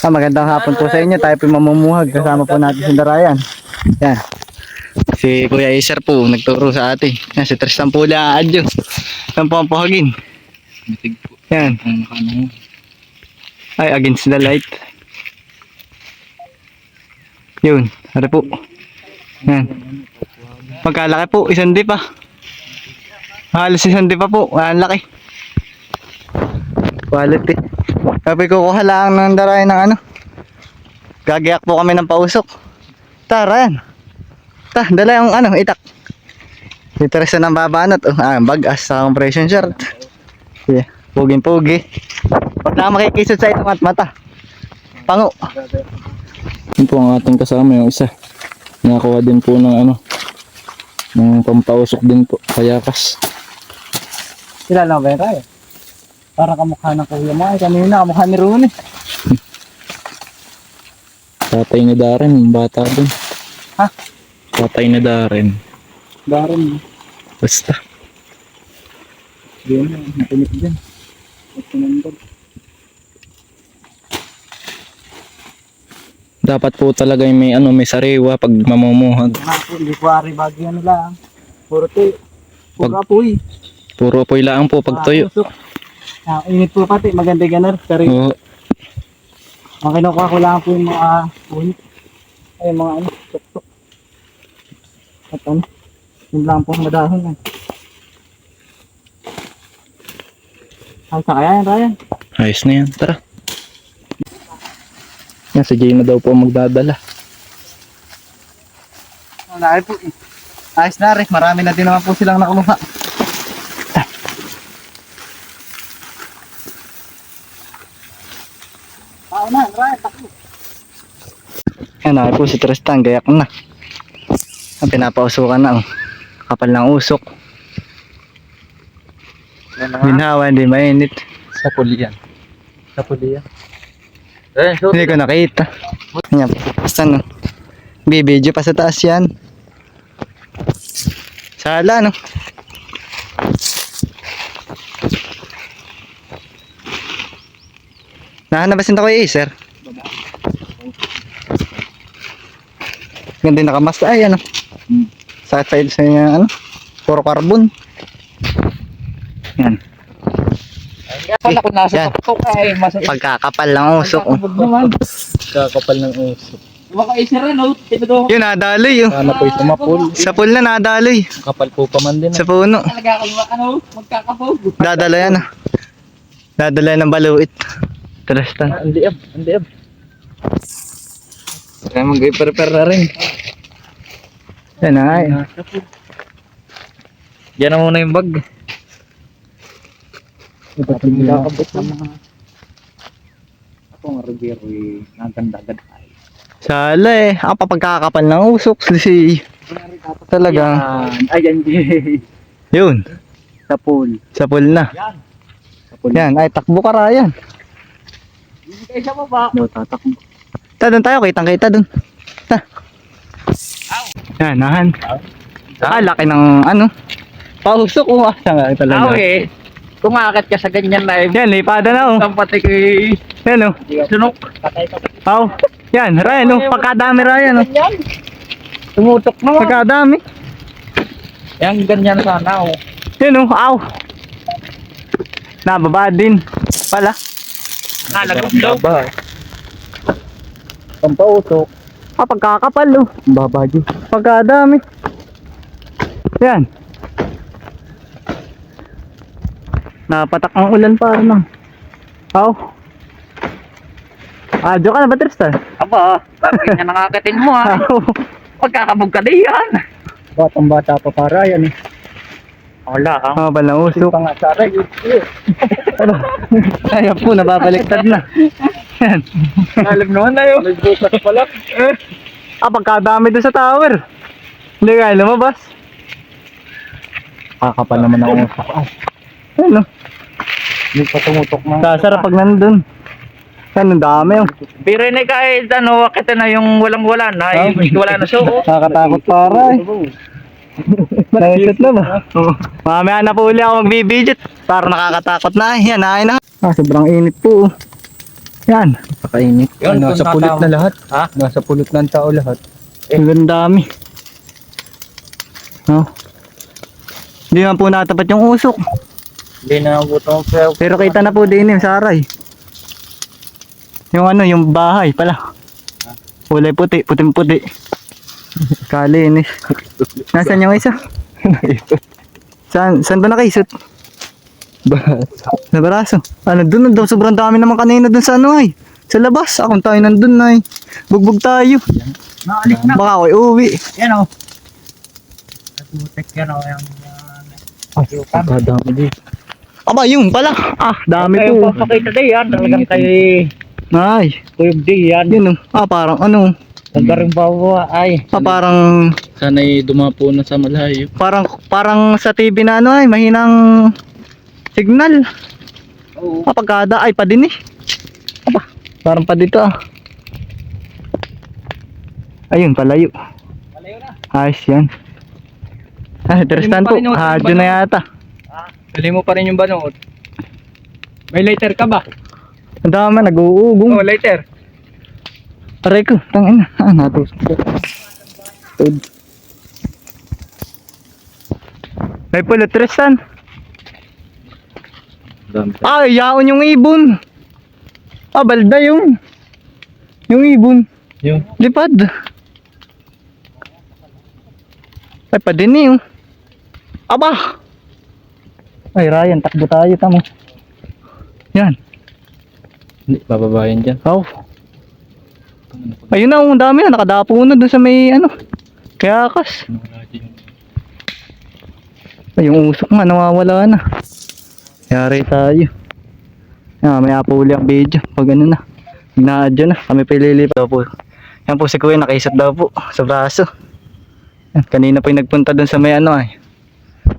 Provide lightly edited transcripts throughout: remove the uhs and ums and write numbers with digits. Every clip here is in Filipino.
Magandang hapon po sa inyo. Tayo po mamumuhag. Kasama po natin si Darayan. Yan. Si Kuya Acer po, nagturo sa atin. Yan, si Tristan po lang adyo. Yan po ang puhagin. Yan. Ay, against the light. Yun. Ano po. Yan. Magkalaki po. Isang di pa. Halos isang di pa po. Ang laki. Quality. Sabi ko kuha lang ng Darayan ng ano. Gagayak po kami ng pausok. Tara yan. Dala yung ano, itak. Dito rin sa nang babanat. Bagas sa compression shirt. Yeah. Puging-pugi. Huwag na makikisod sa itong at mata. Pango. Yun po ang ating kasama yung isa. Nakakuha din po ng ano. Ng pampausok din po. Kayakas. Kilala ba yun tayo? Para kamukha ng kuya mo. Ay kanina kamukha ni Rooney. Tatay ni Darren. Bata din. Ha? Tatay ni Darren. Darren. Basta. Diyan na. Napinik dyan. Nagsinandog. Dapat po talaga yung may ano, may sariwa pag mamumuhag. Hindi ko ari bagay ano lang. Puro to. Puro apoy. Puro apoy lang po pag tuyo. Init po pati. Maganda ganar. Pero Oo. ang kinukuha ko lang po yung mga unit. Ay mga ano. Tuktok. At ano. Yung lang po madahon. Ay sa kaya yan Ryan. Ayos na yan. Tara. Yan, si Jay na daw po magdadala. Wala po eh. Ayos na rin. Marami na din naman po silang nakuluha. Na, Ryan, takbo. Yan, nakay po si Tristan, gayak na. Ang pinapausukan na, kapal ng usok. Ginhawa, hindi mainit. Sa pulian. Sa pulian. Hindi ko nakita. Yan, basta no. Bibidyo pa sa taas yan. Sala, no? Nahanabasin ako eh, sir. Ganda yung nakamas. Ay, ano. Sa side sa ano. Puro carbon. Yan. Pala kung nasa tuktok ay pagkakapal ng usok. kakapal ng usok. Baka isa rin, no? Yun, nadaloy yun. Sana po ito mapul. Sa pool na nadaloy. Kapal po pa man din. Sa puno. Talaga ako, magkakapog. Dadala yan ah. Dadala yan ng baluit. Tristan. Ang diab. Ang diab. Kaya mag-prepare na rin. Yan ay. Yan na muna yung bag. Ito yung Nakakabot na mga. Ako nga Rogero eh. Naganda-ganda ay. Sala eh. Ang papagkakapal ng usok. Si talaga. Ayan, Jay. Yun. Sa pool. Sa pool na. Yan. Ay takbo ka Ryan. Hindi kayo sa baba. No, tatakbo. Doon tayo. Kitang-kita dun. Yan. Nahan. Laki ng ano. Pausok ko. Saan ka talaga. Okay. Kung akit ka sa ganyan na Yan. Lipada na oh. ang pati kay Yan oh. sunok. Aw. Yan. Ryan oh. Pagkadami Ryan oh. Ganyan. Tumutok naman. Pagkadami. Yan, ganyan sana, oh. Yan oh. Aw. Nababa din. Pala. Nalagog daw. Pampausok. Pagkakapal oh. Ang baba dyan. Pagkadami. Yan. Napatak ang ulan para nang. Aw. Adyo ka na ba Tristan? Aba, bakit nga nakakatin mo, ha? Aw. Magkakabog ka diyan. Batang bata pa para yan eh. Wala, ha? Mga balang usok. nga sa akin. Ano? Ayan po, nababaliktad na. Yan. Alam naman na yun. Nagbukas pala. Pagkadami doon sa tower. Hindi kaya lumabas. Kakapal naman ang usok. Ano? Hindi pa tumutok na. Sasarap pag nandun. Yan, ang dami oh. Pero yun kahit ano, kita na yung walang-wala na, wala na suot. Nakakatakot para eh. Naisot na ba? Mamaya na po uli ako magbibidget. Para nakakatakot na eh. Yan, ay na. Sobrang init po. Yan. Pakainit. Yun, Nasa kung pulot tatama- na lahat. Ha? Nasa pulot na ang tao lahat. Ang dami. No? Hindi naman po natapat yung usok. Hindi na gutom pero Pero kita na po din yung saray. Yung ano, yung bahay pala. Kulay puti, puting-puti. Kalinis. Nasaan yung isa? Saan ba nakaisot? Sa baraso. Ano, dun na daw. Sobrang dami naman kanina dun sa ano ay. Sa labas. Akong tayo nandun na ay. Bugbog tayo. naalis na. Baka ako'y uwi. Yan o. Nagmutek yan o. Yung Pagkadami din. Aba, yun pala. Ah, dami kayo po. papakita din yan. Talagang kay Ay, Kuyog di yan. yun oh. Ah, parang ano. Ganda rin bawa ay. Ah, parang Sana'y dumapo na sa malayo. parang sa TV na ano ay mahinang signal. Oo. Ah, pagkada ay pa din eh. Aba, parang pa dito ah. Ayun, palayo. Malayo na. Ayos yan. Ah, Tristan po. Hadyo na yata. Dali mo pa rin yung banot. May lighter ka ba? Ang dami, nag-uugong. Oh, lighter. Aray ko, tangin na. Ah, natusok ko. May pulot, Tristan. Dami. Ay, yaon yung ibon. Ah, balda yung. Yung ibon. Yung. Lipad. Ay, pa din eh. Oh. Aba! Ay, Ryan, takbo tayo, tamo. Yan. Hindi, bababayan dyan. Oh. Ayun na, ang dami na. Nakadapo na doon sa may, ano, kayakas. Ay, yung usok nga, nawawala na. Yari tayo. Yan, may apuli ang video. Pag ano na, na-adyo na. Kami pa ililipat daw po. Yan po si Kuya, nakaisot daw po sa braso. Yan, kanina pa yung nagpunta doon sa may ano ay.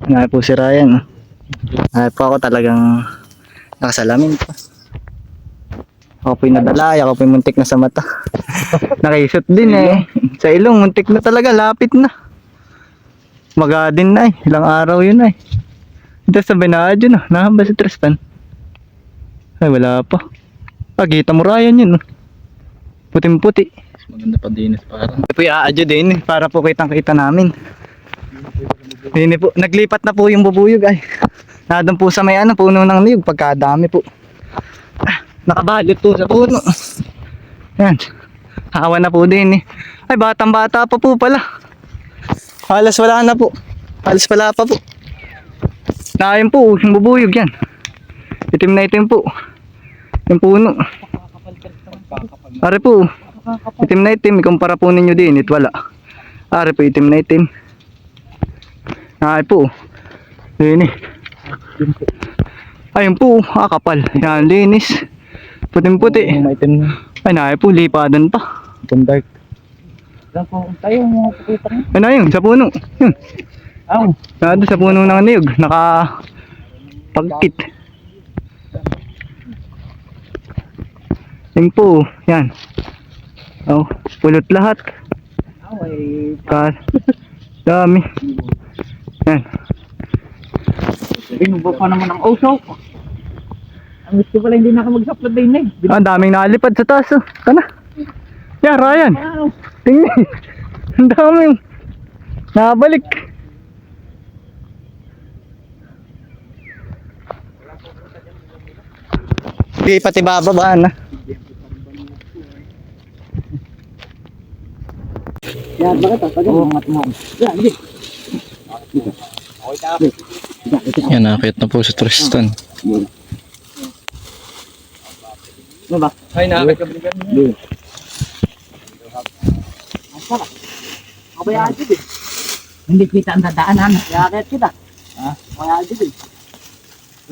Yan po si Ryan. Ay po ako talagang nakasalamin pa. Ako po yung nadala, ako po yung muntik na sa mata. Nakaisot din eh. Sa ilong, muntik na talaga, lapit na. Magadin na eh, ilang araw yun eh. Ito sabay na adyo na, nahamba si Tristan. Ay wala pa. Ah, kita mo Ryan yun. Oh. Puting-puti. Maganda pa dinis parang. Ito po i-adyo din para po kitang-kita namin. Hindi po, naglipat na po yung bubuyog ay. Nadun po sa may ano, puno ng niyog, pagkadami po. Ah, nakabalot po sa puno. Yan. Hawa na po din eh. Ay, batang-bata pa po pala. Halos wala na po. Halos wala pa po. Naayun po, yung bubuyog yan. Itim na itim po. Yung puno. Ari po. Itim na itim. Ikumpara po ninyo din. Wala. Ari po, itim na itim. Ay po. Yun eh. Ayun po. Kapal. Yan, linis. Puting-puti. Maitim na. Ay, naay po. Lipadan pa. Itong dark. Lang po tayo mga pakita niyo. Ay, na yun. Sa puno. Yun. Aw. Nado sa puno ng niyog. Pagkit. Yun po. Yan. Oh, pulot lahat. Aw ay. Dami. Yan. Binubo pa naman ang usok. Ang gusto pala hindi nakamagsaplat din eh. Ah, daming nalipad sa taas. Oh. Kana. Yan, Ryan. Aw. Tingnan. Ang dami. Nakabalik. Di pati bababaan na. Yan, bakit ah? Pagod mga tumong. Yan, hindi. Yan, nakakit na po si Tristan. Ano ba? Ay, nakakit ka balikan mo. Kaya agad eh. Hindi kita ang dadaanan. Kaya agad kita. Ha? Kaya agad eh.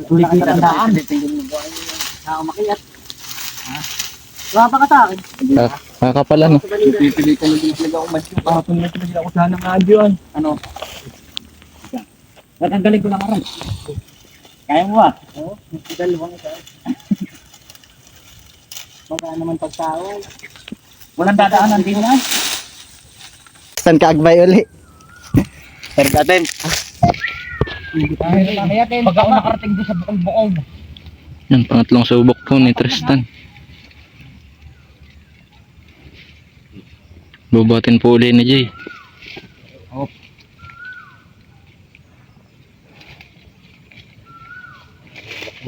Hindi kita ang daan. Na umakyat. Ha? Wala pa ka sa akin. Kakapala no. Pipilitan na din sila umat yung kahapon na sila ako sana ng radyo. Ano? Natanggalin ko lang aral. Kaya mo ba? Oo. Dalawang ito. Baka naman pagtao. Walang dadaanan din yan. Saan ka agbay uli? Third attempt. Pag ako nakarating doon sa bukol-bukol. Yan, pangatlong subok po ni Tristan. Bubuhatin po uli ni Jay.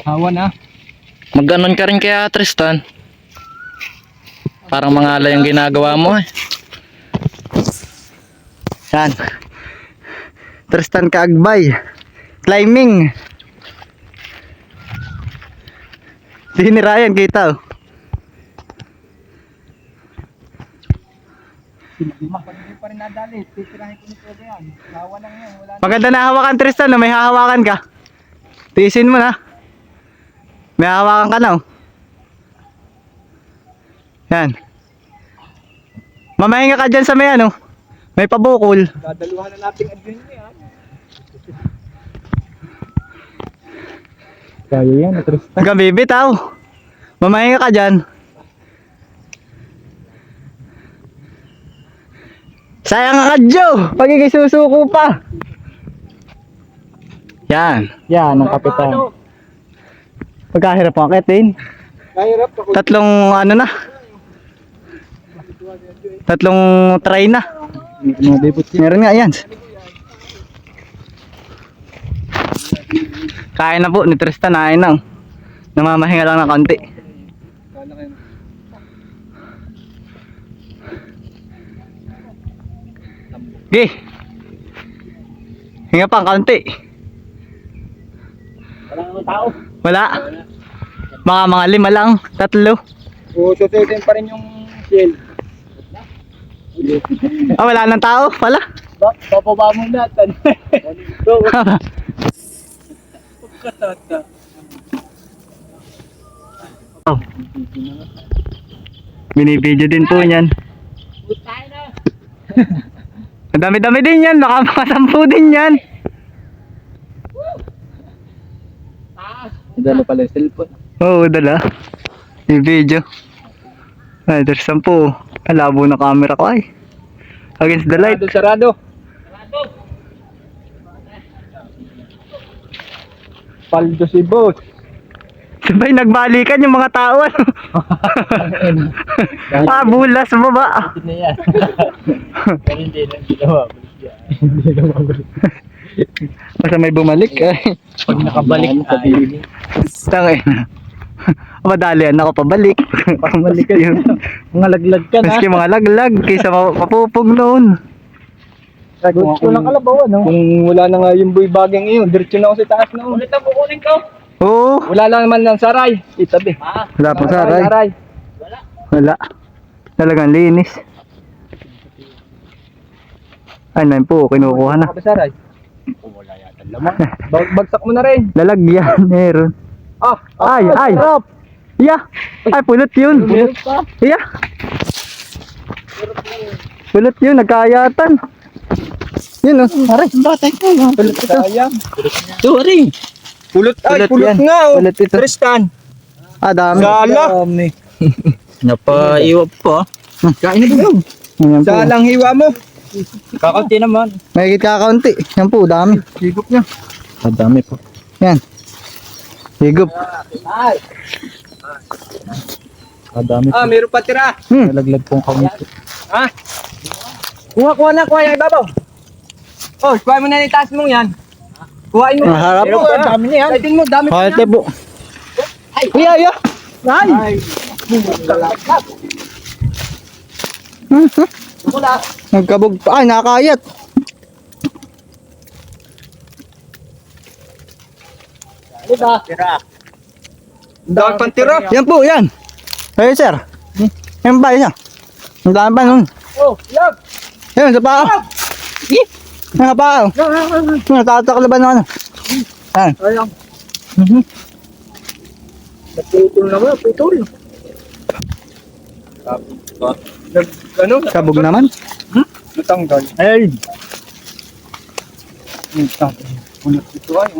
Hawan ah. Mag-anon ka rin kaya Tristan? Parang mangalay ang ginagawa mo eh. Yan. Tristan Kaagbay. Climbing. Si ni Ryan kita oh. Hindi pa rin nadali. Titirahin ko nito yan. Hawan lang yan. Wala Maganda na hawakan Tristan, no? May hahawakan ka. Tiisin mo na. May hahawakan ka na oh. Yan. Mamahinga ka dyan sa may ano. May pabukol. Dadaluhan na natin ang ganyan yan. Kaya yan, Tristan. Hanggang bibitaw. Mamahinga ka dyan. Sayang ka Joe. Pagkikisusuko pa. Yan. Yan, ang kapitan. Pagkahirap mo akitin. Kahirap ako. Tatlong ano na. Tatlong try na. Meron nga yan. Kaya na po ni Tristan, nain na. Namamahinga lang ng konti. Okay. Hinga pa ang konti. Wala naman tao. Wala. Mga 5 lang, 3. O, susutin pa rin yung shell. Ah, wala nang tao pala. Papaba mo natin. Oh. Binibidyo din po niyan. Ang dami-dami din yan, baka mga 10 din yan. Dalo pala yung cellphone. Oo, dala. Yung video. Ay, there's 10. Ang labo na camera ko ay. Against the light. Sarado. Paldo si boss. Sabay nagbalikan yung mga tao. Ano? Ah, bulas baba. Hindi na yan. Pero hindi lang ginawa. Hindi na mabalik. Basta may bumalik ay. Pag nakabalik ay. Tangay na. Madalian ako pabalik. Pabalik yun. Mga laglag ka na. Maski mga laglag kaysa mapupog noon. Gusto lang kalabaw ano. Kung wala na nga yung boy bagang iyon, diretso na ako sa taas noon. Ulit ang kukunin ko. Oo. Wala lang naman ng saray. Itabi. Wala pang saray. Wala. Talagang linis. Ay, na po, kinukuha na. Saray. Wala yata lamang. Bagsak mo na rin. Lalagyan, meron. Ay. Sarap. Yeah. Ay, pulot yun. Meron pa. Yeah. Pulot yun, nagkayatan. Yun o. Aray, batay ko. Pulot ito. Sayang. Sorry. Pulot ay, pulot yan. nga oh. Pulot ito. Tristan. Ah, dami. Sala. Napaiwap po. Kain na ba? Yan po. Salang hiwa mo. Kakunti naman. May kakaunti. Yan po, dami. Higop niya. Madami po. Yan. Higop. Ay. Madami po. Meron pa tira. Nalaglag pong kaunti. Ha? Kuha na, kuha yung ibabaw. Oh, kuha mo na yung taas mong yan. Kuhain mo. Harap Meron po, pa, dami niyan. Kaitin mo, dami pa Halte yan. po. Ay, Ay. ay. Wala. Nagkabog pa. Ay, nakakayat. Diba? Tira. Dami pang tira. Yan po, yan. Ayun, sir. Yan ba, yan. Ang dami pa nun. Oh, lag. Yan, sa paa. Yan, sa paa. Natataklaban na ano. Yan. Ayang. Naputol naman, putol. Ano? Kabog naman. Natanggal. Ay. Natanggal. Ulit ito ay.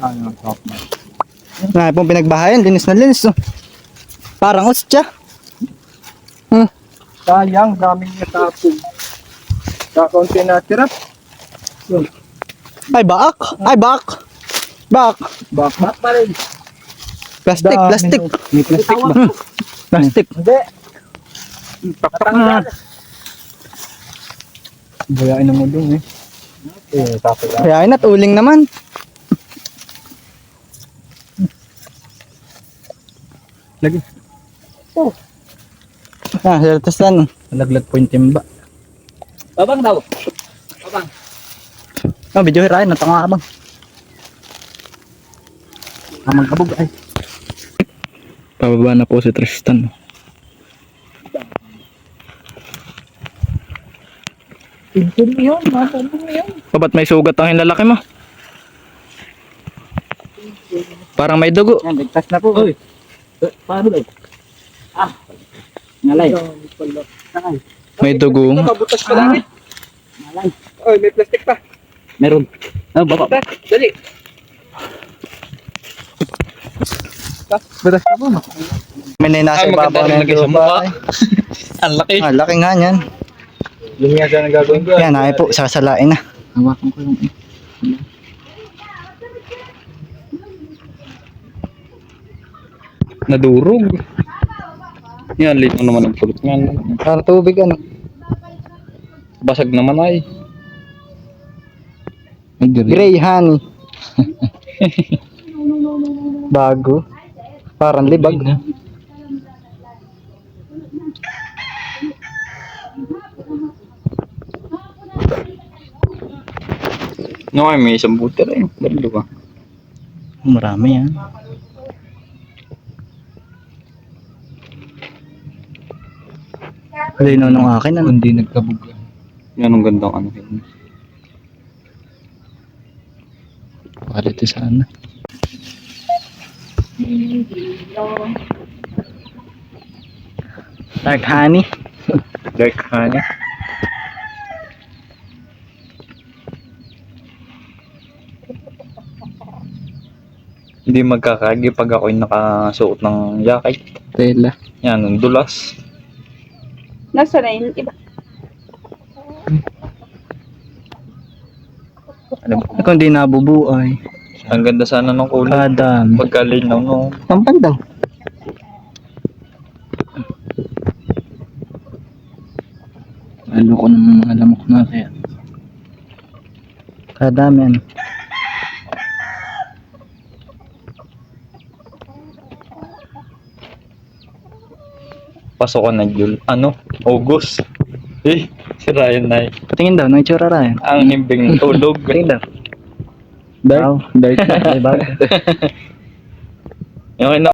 Ano, top na. Na pong pinagbahayan, linis na linis. Oh. Parang ostya. Sayang, daming natapon. Kakaunti na tira. Ay, baak. Ay, baak. Baak. Bakit pa rin? Plastic, plastic. May plastic ba? Plastic. Hindi. Patanggal. Bayain na mo dun eh. Kaya at uling naman. Lagi. Sertas lang. Nalaglag po yung timba. Babang daw. Babang. Oh, video hirain. Natanga abang. Amang kabog ay. Pababa na po si Tristan. Pinsin mo yun. Masan mo yun. Ba't may sugat ang hinlalaki mo? Parang may dugo. Yan, ligtas na po. Uy. Paano daw? Ngalay. May dugo. Kabutas pa lang eh. Ngalay. Oy, may plastic pa. Meron. Oh, baba. Dali. May nasa Ay, ibabaw maganda na rin lagay sa yung mukha. lupa. Ang laki. Ah, laki nga yan. Yun nga siya nagagawin ko. Yan, ay po, sasalain na. Hawakan ko yung nadurog. Yan, lito naman ang pulot nga. Para tubig ano. Basag naman ay. Gray honey. Bago. Parang libag. No, ay may isang buter eh. Dalo ba? Marami yan. Lino nung akin ano. Hindi nagkabog. Yan ang gandang ano. Quality sana. Dark honey. Dark honey. Hindi magkakagi pag ako'y nakasuot ng jacket. Tela. Yan, ang dulas. Nasa na yung iba? Ano ba? Kung di nabubuay. Ang ganda sana ng kulay. Kadam. Pagkalinaw no. Tampan daw. Lalo ko ng mga lamok na kaya. Kadam yan. Pasok ko na Jul. Ano? August. Eh, si Ryan na eh. Tingin daw, nang itsura rin. Ang himbing tulog. Tingin daw. Dark. Dark. Dark. Yung